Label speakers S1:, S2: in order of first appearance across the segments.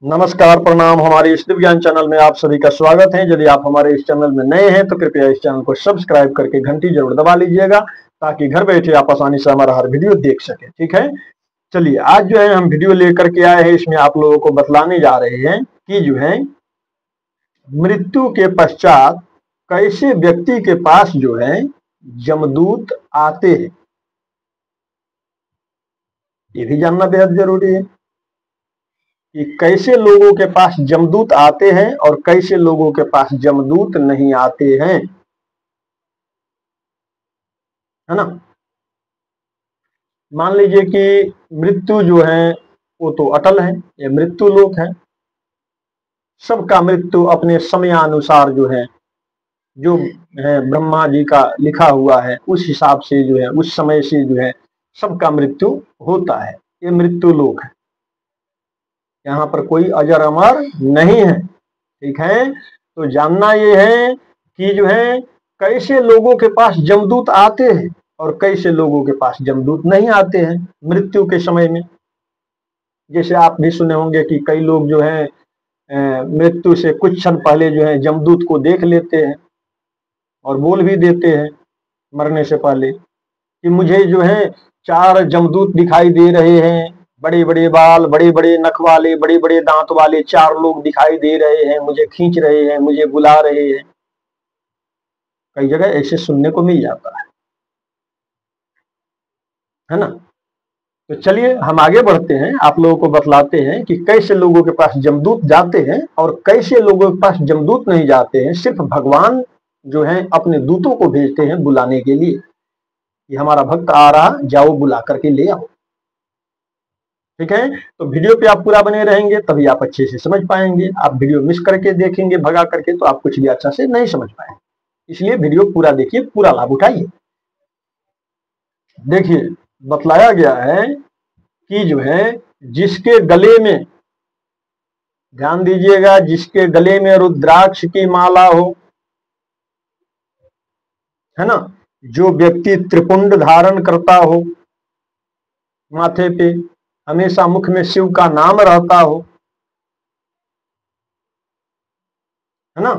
S1: नमस्कार, प्रणाम। हमारे इस दिव्य ज्ञान चैनल में आप सभी का स्वागत है। यदि आप हमारे इस चैनल में नए हैं तो कृपया इस चैनल को सब्सक्राइब करके घंटी जरूर दबा लीजिएगा, ताकि घर बैठे आप आसानी से हमारा हर वीडियो देख सके। ठीक है, चलिए आज जो है हम वीडियो लेकर के आए हैं। इसमें आप लोगों को बतलाने जा रहे हैं कि जो है मृत्यु के पश्चात कैसे व्यक्ति के पास जो है यमदूत आते हैं, ये भी जानना बेहद जरूरी है कि कैसे लोगों के पास यमदूत आते हैं और कैसे लोगों के पास यमदूत नहीं आते हैं, है ना। मान लीजिए कि मृत्यु जो है वो तो अटल है, ये मृत्यु लोक है। सबका मृत्यु अपने समयानुसार जो है, जो है ब्रह्मा जी का लिखा हुआ है उस हिसाब से जो है, उस समय से जो है सबका मृत्यु होता है। ये मृत्यु लोक है, यहाँ पर कोई अजर अमर नहीं है। ठीक है, तो जानना ये है कि जो है कैसे लोगों के पास यमदूत आते हैं और कैसे लोगों के पास यमदूत नहीं आते हैं मृत्यु के समय में। जैसे आप भी सुने होंगे कि कई लोग जो है मृत्यु से कुछ क्षण पहले जो है यमदूत को देख लेते हैं और बोल भी देते हैं मरने से पहले कि मुझे जो है 4 यमदूत दिखाई दे रहे हैं, बड़े बड़े बाल, बड़े बड़े नख वाले, बड़े बड़े दांत वाले 4 लोग दिखाई दे रहे हैं, मुझे खींच रहे हैं, मुझे बुला रहे हैं। कई जगह ऐसे सुनने को मिल जाता है ना। तो चलिए हम आगे बढ़ते हैं, आप लोगों को बतलाते हैं कि कैसे लोगों के पास यमदूत जाते हैं और कैसे लोगों के पास यमदूत नहीं जाते हैं। सिर्फ भगवान जो है अपने दूतों को भेजते हैं बुलाने के लिए कि हमारा भक्त आ रहा, जाओ बुला करके ले आओ। ठीक है, तो वीडियो पे आप पूरा बने रहेंगे तभी आप अच्छे से समझ पाएंगे। आप वीडियो मिस करके देखेंगे भगा करके तो आप कुछ भी अच्छा से नहीं समझ पाएंगे। इसलिए वीडियो पूरा देखिए, पूरा लाभ उठाइए। देखिए बतलाया गया है कि जो है जिसके गले में, ध्यान दीजिएगा, जिसके गले में रुद्राक्ष की माला हो, है ना, जो व्यक्ति त्रिपुंड धारण करता हो माथे पे, हमेशा मुख में शिव का नाम रहता हो, है ना,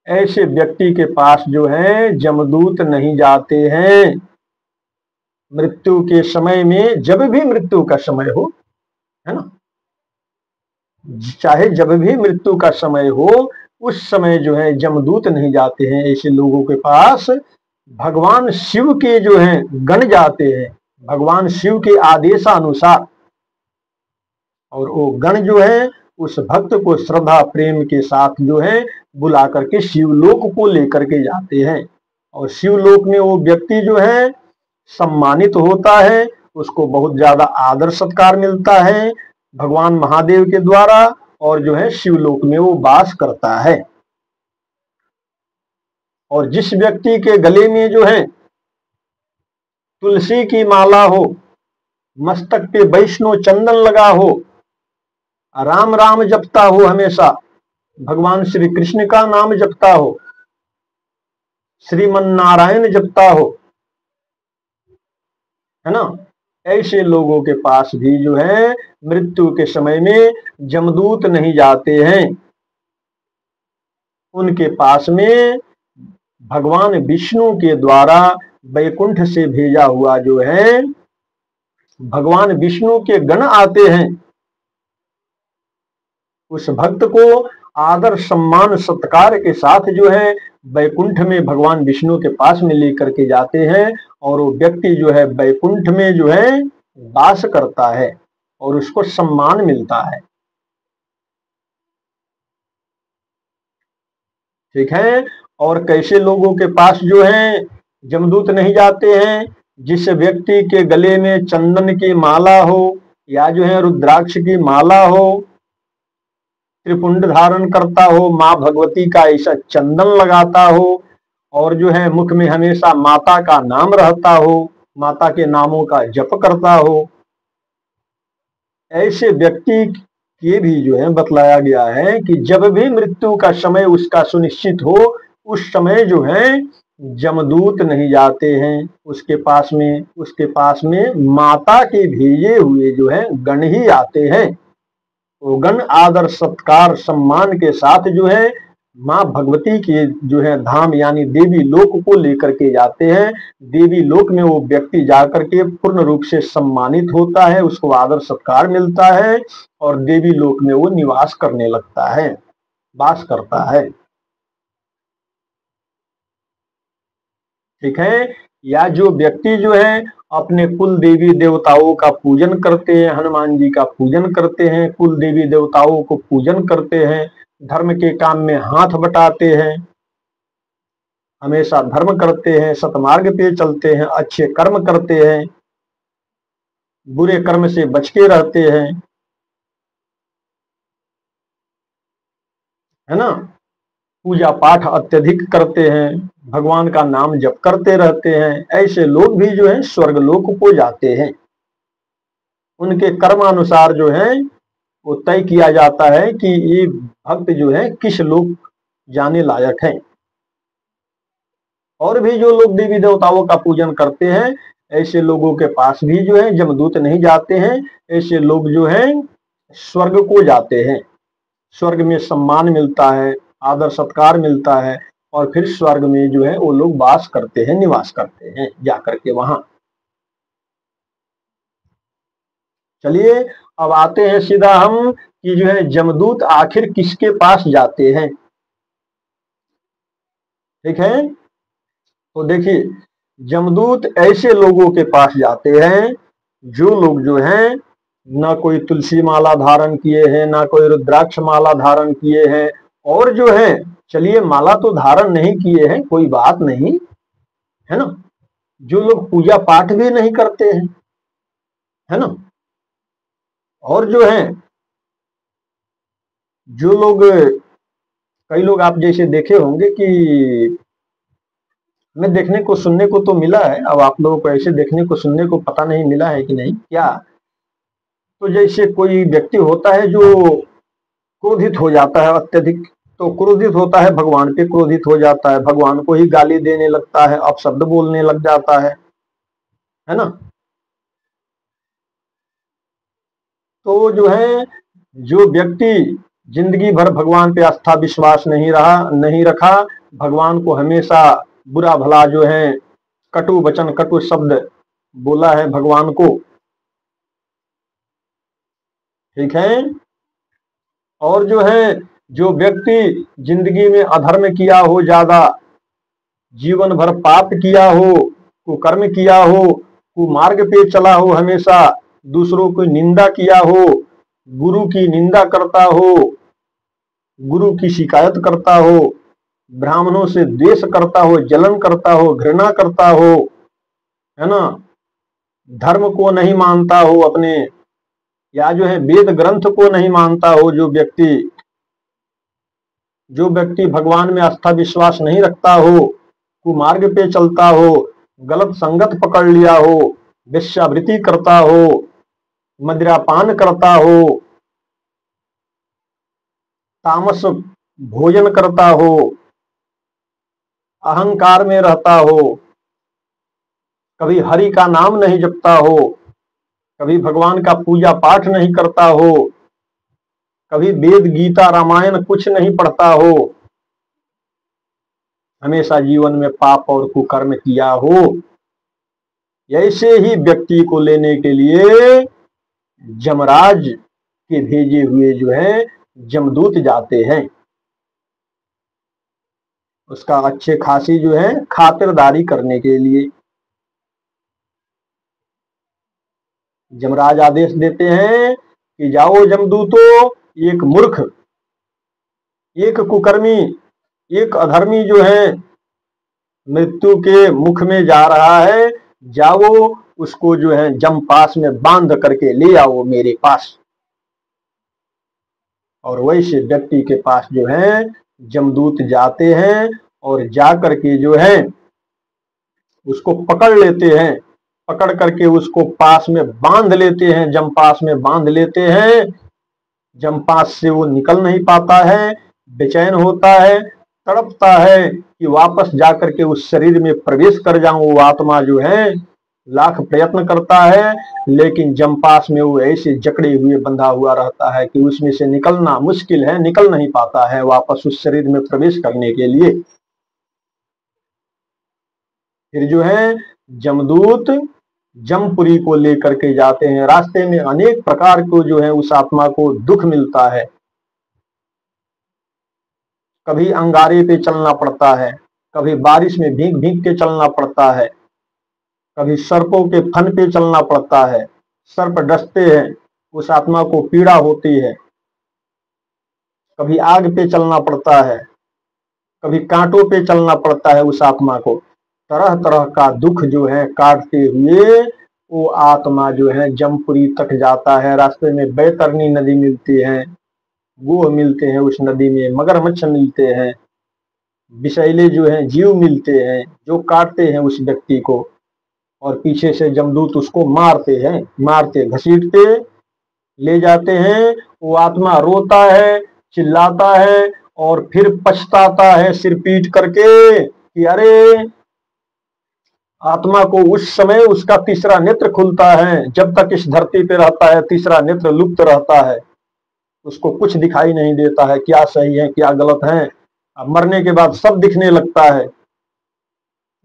S1: ऐसे व्यक्ति के पास जो है यमदूत नहीं जाते हैं मृत्यु के समय में। जब भी मृत्यु का समय हो, है ना, चाहे जब भी मृत्यु का समय हो, उस समय जो है यमदूत नहीं जाते हैं ऐसे लोगों के पास। भगवान शिव के जो है गण जाते हैं, भगवान शिव के आदेशानुसार, और वो गण जो है उस भक्त को श्रद्धा प्रेम के साथ जो है बुला करके शिवलोक को लेकर के जाते हैं। और शिवलोक में वो व्यक्ति जो है सम्मानित होता है, उसको बहुत ज्यादा आदर सत्कार मिलता है भगवान महादेव के द्वारा, और जो है शिवलोक में वो वास करता है। और जिस व्यक्ति के गले में जो है तुलसी की माला हो, मस्तक पे वैष्णो चंदन लगा हो, राम राम जपता हो, हमेशा भगवान श्री कृष्ण का नाम जपता हो, श्रीमन नारायण जपता हो, है ना, ऐसे लोगों के पास भी जो है मृत्यु के समय में यमदूत नहीं जाते हैं। उनके पास में भगवान विष्णु के द्वारा वैकुंठ से भेजा हुआ जो है भगवान विष्णु के गण आते हैं। उस भक्त को आदर सम्मान सत्कार के साथ जो है वैकुंठ में भगवान विष्णु के पास में लेकर के जाते हैं, और वो व्यक्ति जो है वैकुंठ में जो है वास करता है और उसको सम्मान मिलता है। ठीक है, और कैसे लोगों के पास जो है यमदूत नहीं जाते हैं? जिस व्यक्ति के गले में चंदन की माला हो या जो है रुद्राक्ष की माला हो, त्रिपुंड धारण करता हो, माँ भगवती का ऐसा चंदन लगाता हो, और जो है मुख में हमेशा माता का नाम रहता हो, माता के नामों का जप करता हो, ऐसे व्यक्ति के भी जो है बतलाया गया है कि जब भी मृत्यु का समय उसका सुनिश्चित हो, उस समय जो है यमदूत नहीं जाते हैं उसके पास में। उसके पास में माता के भेजे हुए जो है गण ही आते हैं। वो गण आदर सत्कार सम्मान के साथ जो है माँ भगवती के जो है धाम यानी देवी लोक को लेकर के जाते हैं। देवी लोक में वो व्यक्ति जाकर के पूर्ण रूप से सम्मानित होता है, उसको आदर सत्कार मिलता है और देवी लोक में वो निवास करने लगता है, वास करता है। ठीक है। या जो व्यक्ति जो है अपने कुल देवी देवताओं का पूजन करते हैं, हनुमान जी का पूजन करते हैं, कुल देवी देवताओं को पूजन करते हैं, धर्म के काम में हाथ बटाते हैं, हमेशा धर्म करते हैं, सतमार्ग पे चलते हैं, अच्छे कर्म करते हैं, बुरे कर्म से बच के रहते हैं, है ना, पूजा पाठ अत्यधिक करते हैं, भगवान का नाम जप करते रहते हैं, ऐसे लोग भी जो है स्वर्ग लोक को जाते हैं। उनके कर्मानुसार जो है वो तय किया जाता है कि ये भक्त जो है किस लोक जाने लायक है। और भी जो लोग देवी देवताओं का पूजन करते हैं, ऐसे लोगों के पास भी जो है जमदूत नहीं जाते हैं। ऐसे लोग जो है स्वर्ग को जाते हैं, स्वर्ग में सम्मान मिलता है, आदर सत्कार मिलता है और फिर स्वर्ग में जो है वो लोग वास करते हैं, निवास करते हैं जाकर के वहां। चलिए अब आते हैं सीधा हम कि जो है जमदूत आखिर किसके पास जाते हैं। ठीक है, तो देखिए जमदूत ऐसे लोगों के पास जाते हैं जो लोग जो हैं ना कोई तुलसी माला धारण किए हैं, ना कोई रुद्राक्ष माला धारण किए हैं, और जो है चलिए माला तो धारण नहीं किए हैं कोई बात नहीं, है ना, जो लोग पूजा पाठ भी नहीं करते हैं, है ना, और जो है जो लोग, कई लोग आप जैसे देखे होंगे कि मैं देखने को सुनने को तो मिला है, अब आप लोगों को ऐसे देखने को सुनने को पता नहीं मिला है कि नहीं क्या, तो जैसे कोई व्यक्ति होता है जो क्रोधित हो जाता है अत्यधिक, तो क्रोधित होता है भगवान पे क्रोधित हो जाता है, भगवान को ही गाली देने लगता है, अपशब्द बोलने लग जाता है ना, तो जो है जो व्यक्ति जिंदगी भर भगवान पे आस्था विश्वास नहीं रखा, भगवान को हमेशा बुरा भला जो है कटु वचन कटु शब्द बोला है भगवान को, ठीक है, और जो है जो व्यक्ति जिंदगी में अधर्म किया हो, ज्यादा जीवन भर पाप किया हो, कुकर्म किया हो, कुमार्ग पे चला हो, हमेशा दूसरों को निंदा किया हो, गुरु की निंदा करता हो, गुरु की शिकायत करता हो, ब्राह्मणों से द्वेष करता हो, जलन करता हो, घृणा करता हो, है ना, धर्म को नहीं मानता हो अपने, या जो है वेद ग्रंथ को नहीं मानता हो, जो व्यक्ति भगवान में आस्था विश्वास नहीं रखता हो, कुमार्ग पे चलता हो, गलत संगत पकड़ लिया हो, वेश्यावृत्ति करता हो, मदिरापान करता हो, तामस भोजन करता हो, अहंकार में रहता हो, कभी हरि का नाम नहीं जपता हो, कभी भगवान का पूजा पाठ नहीं करता हो, कभी वेद गीता रामायण कुछ नहीं पढ़ता हो, हमेशा जीवन में पाप और कुकर्म किया हो, ऐसे ही व्यक्ति को लेने के लिए जमराज के भेजे हुए जो है जमदूत जाते हैं, उसका अच्छे खासी जो है खातिरदारी करने के लिए। जमराज आदेश देते हैं कि जाओ जमदूतो, एक मूर्ख, एक कुकर्मी, एक अधर्मी जो है मृत्यु के मुख में जा रहा है, जाओ उसको जो है जमपास में बांध करके ले आओ मेरे पास। और वैसे व्यक्ति के पास जो है जमदूत जाते हैं और जा करके जो है उसको पकड़ लेते हैं, पकड़ करके उसको पास में बांध लेते हैं, जमपास में बांध लेते हैं। जमपास से वो निकल नहीं पाता है, बेचैन होता है, तड़पता है कि वापस जाकर के उस शरीर में प्रवेश कर जाऊं, वो आत्मा जो है लाख प्रयत्न करता है, लेकिन जमपास में वो ऐसे जकड़े हुए बंधा हुआ रहता है कि उसमें से निकलना मुश्किल है, निकल नहीं पाता है वापस उस शरीर में प्रवेश करने के लिए। फिर जो है जमदूत जमपुरी को लेकर के जाते हैं। रास्ते में अनेक प्रकार को जो है उस आत्मा को दुख मिलता है। कभी अंगारे पे चलना पड़ता है, कभी बारिश में भीग भीग के चलना पड़ता है, कभी सर्पों के फन पे चलना पड़ता है, सर्प डसते हैं, उस आत्मा को पीड़ा होती है। कभी आग पे चलना पड़ता है, कभी कांटों पे चलना पड़ता है उस आत्मा को। तरह तरह का दुख जो है काटते हुए वो आत्मा जो है जमपुरी तक जाता है। रास्ते में बैतरनी नदी मिलती है, गोह मिलते हैं उस नदी में, मगरमच्छ मिलते हैं, विषैले जो हैं जीव मिलते हैं जो काटते हैं उस व्यक्ति को, और पीछे से जमदूत उसको मारते हैं, मारते घसीटते ले जाते हैं। वो आत्मा रोता है, चिल्लाता है और फिर पछताता है सिर पीट करके कि अरे, आत्मा को उस समय उसका तीसरा नेत्र खुलता है, जब तक इस धरती पे रहता है तीसरा नेत्र लुप्त रहता है, उसको कुछ दिखाई नहीं देता है, क्या सही है क्या गलत है। अब मरने के बाद सब दिखने लगता है।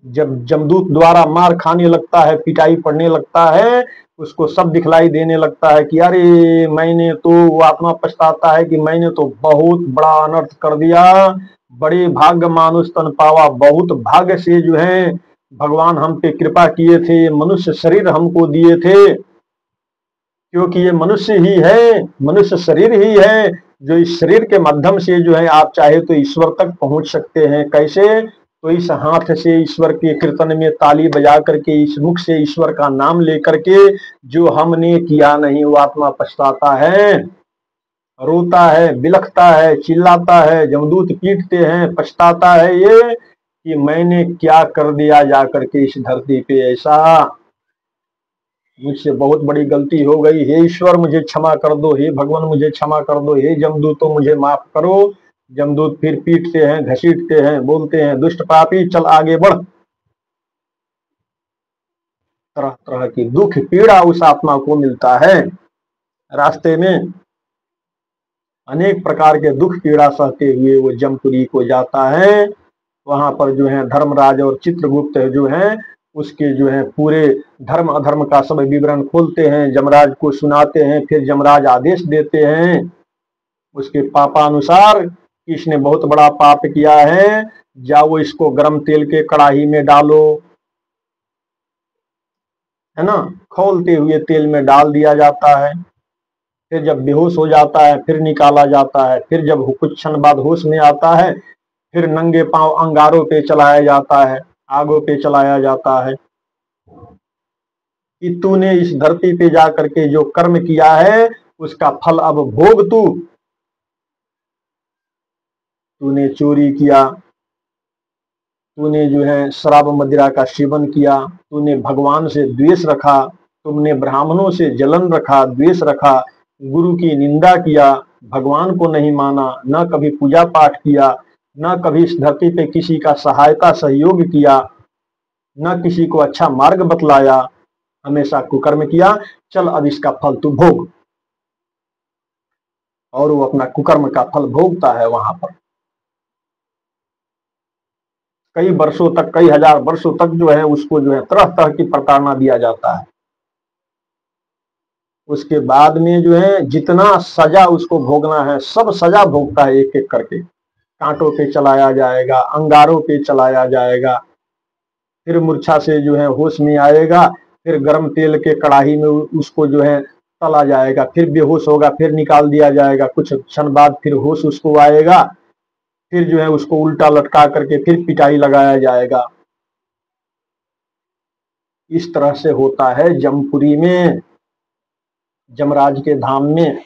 S1: जब जमदूत द्वारा मार खाने लगता है, पिटाई पड़ने लगता है, उसको सब दिखलाई देने लगता है कि अरे मैंने तो, वो आत्मा पछताता है कि मैंने तो बहुत बड़ा अनर्थ कर दिया, बड़े भाग्य मानुष तन पावा, बहुत भाग्य से जो है भगवान हम पे कृपा किए थे, मनुष्य शरीर हमको दिए थे, क्योंकि ये मनुष्य ही है, मनुष्य शरीर ही है जो इस शरीर के माध्यम से जो है आप चाहे तो ईश्वर तक पहुंच सकते हैं। कैसे? तो इस हाथ से ईश्वर के कीर्तन में ताली बजा करके, इस मुख से ईश्वर का नाम लेकर के, जो हमने किया नहीं। वो आत्मा पछताता है, रोता है, बिलखता है, चिल्लाता है, जमदूत पीटते हैं, पछताता है ये कि मैंने क्या कर दिया जा करके इस धरती पे ऐसा, मुझसे बहुत बड़ी गलती हो गई, हे ईश्वर मुझे क्षमा कर दो, हे भगवान मुझे क्षमा कर दो, हे जमदूतों मुझे माफ करो। जमदूत फिर पीटते हैं, घसीटते हैं, बोलते हैं दुष्ट पापी चल आगे बढ़। तरह तरह की दुख पीड़ा उस आत्मा को मिलता है। रास्ते में अनेक प्रकार के दुख पीड़ा सहते हुए वो जमपुरी को जाता है। वहां पर जो है धर्मराज और चित्रगुप्त जो है उसके जो है पूरे धर्म अधर्म का सब विवरण खोलते हैं, जमराज को सुनाते हैं। फिर जमराज आदेश देते हैं उसके पापानुसार कि इसने बहुत बड़ा पाप किया है, जाओ इसको गर्म तेल के कड़ाही में डालो, है ना। खौलते हुए तेल में डाल दिया जाता है। फिर जब बेहोश हो जाता है फिर निकाला जाता है। फिर जब कुछ क्षण बाद होश में आता है फिर नंगे पांव अंगारों पे चलाया जाता है, आगों पे चलाया जाता है कि तूने इस धरती पे जा करके जो कर्म किया है उसका फल अब भोग। तूने चोरी किया, तूने जो है शराब मदिरा का सेवन किया, तूने भगवान से द्वेष रखा, तुमने ब्राह्मणों से जलन रखा, द्वेष रखा, गुरु की निंदा किया, भगवान को नहीं माना, न कभी पूजा पाठ किया, न कभी इस धरती पे किसी का सहायता सहयोग किया, न किसी को अच्छा मार्ग बतलाया, हमेशा कुकर्म किया। चल अब इसका फल तू भोग। और वो अपना कुकर्म का फल भोगता है वहां पर। कई वर्षों तक, कई हजार वर्षों तक जो है उसको जो है तरह तरह की प्रताड़ना दिया जाता है। उसके बाद में जो है जितना सजा उसको भोगना है सब सजा भोगता है, एक एक करके। कांटों पे चलाया जाएगा, अंगारों पे चलाया जाएगा, फिर मूर्छा से जो है होश में आएगा, फिर गर्म तेल के कड़ाही में उसको जो है तला जाएगा, फिर बेहोश होगा, फिर निकाल दिया जाएगा, कुछ क्षण बाद फिर होश उसको आएगा, फिर जो है उसको उल्टा लटका करके फिर पिटाई लगाया जाएगा। इस तरह से होता है जमपुरी में, जमराज के धाम में।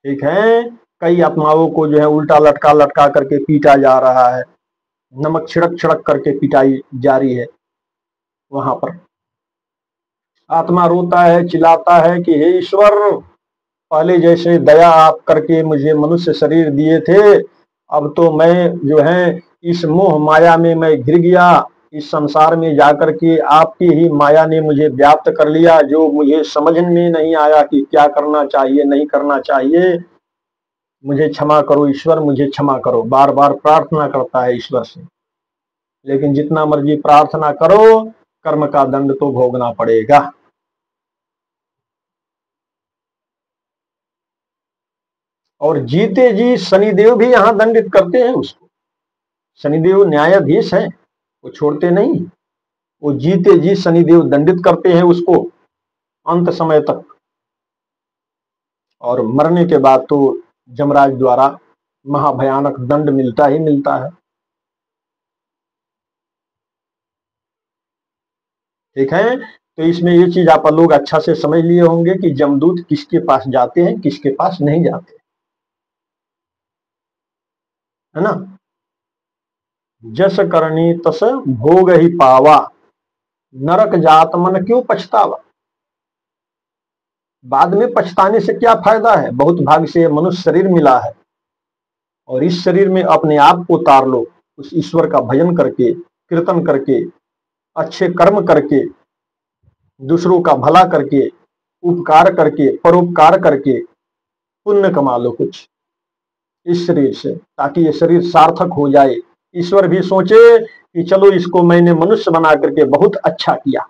S1: ठीक है, कई आत्माओं को जो है उल्टा लटका लटका करके पीटा जा रहा है, नमक छिड़क छिड़क करके पिटाई जारी है वहां पर। आत्मा रोता है, चिल्लाता है कि हे ईश्वर, पहले जैसे दया आप करके मुझे मनुष्य शरीर दिए थे, अब तो मैं जो है इस मोह माया में मैं घिर गया, इस संसार में जाकर के आपकी ही माया ने मुझे व्याप्त कर लिया, जो मुझे समझ में नहीं आया कि क्या करना चाहिए नहीं करना चाहिए। मुझे क्षमा करो ईश्वर, मुझे क्षमा करो। बार बार प्रार्थना करता है ईश्वर से, लेकिन जितना मर्जी प्रार्थना करो कर्म का दंड तो भोगना पड़ेगा। और जीते जी शनिदेव भी यहां दंडित करते हैं उसको। शनिदेव न्यायाधीश है, वो छोड़ते नहीं, वो जीते जी शनिदेव दंडित करते हैं उसको अंत समय तक। और मरने के बाद तो यमराज द्वारा महाभयानक दंड मिलता ही मिलता है। ठीक है, तो इसमें ये चीज आप लोग अच्छा से समझ लिए होंगे कि जमदूत किसके पास जाते हैं, किसके पास नहीं जाते, है ना। जस करनी तस भोग ही पावा, नरक जात मन क्यों पछतावा। बाद में पछताने से क्या फायदा है, बहुत भाग्य से मनुष्य शरीर मिला है, और इस शरीर में अपने आप को उतार लो, उस ईश्वर का भजन करके, कीर्तन करके, अच्छे कर्म करके, दूसरों का भला करके, उपकार करके, परोपकार करके पुण्य कमा लो कुछ इस शरीर से, ताकि ये शरीर सार्थक हो जाए। ईश्वर भी सोचे कि चलो इसको मैंने मनुष्य बना करके बहुत अच्छा किया,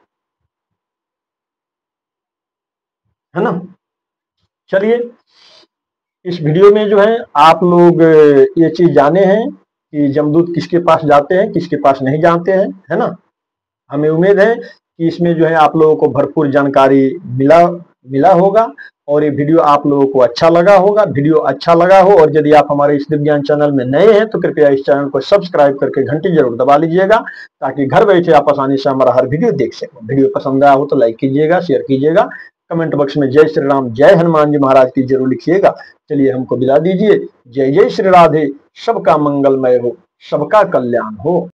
S1: है ना। चलिए, इस वीडियो में जो है आप लोग ये चीज जाने हैं कि जमदूत किसके पास जाते हैं, किसके पास नहीं जाते हैं, है ना। हमें उम्मीद है कि इसमें जो है आप लोगों को भरपूर जानकारी मिला होगा, और ये वीडियो आप लोगों को अच्छा लगा होगा। वीडियो अच्छा लगा हो और यदि आप हमारे इस दिव्य ज्ञान चैनल में नए हैं तो कृपया इस चैनल को सब्सक्राइब करके घंटी जरूर दबा लीजिएगा, ताकि घर बैठे आप आसानी से हमारा हर वीडियो देख सकें। वीडियो पसंद आया हो तो लाइक कीजिएगा, शेयर कीजिएगा, कमेंट बॉक्स में जय श्री राम, जय हनुमान जी महाराज की जरूर लिखिएगा। चलिए हमको विदा दीजिए। जय जय श्री राधे। सबका मंगलमय हो, सबका कल्याण हो।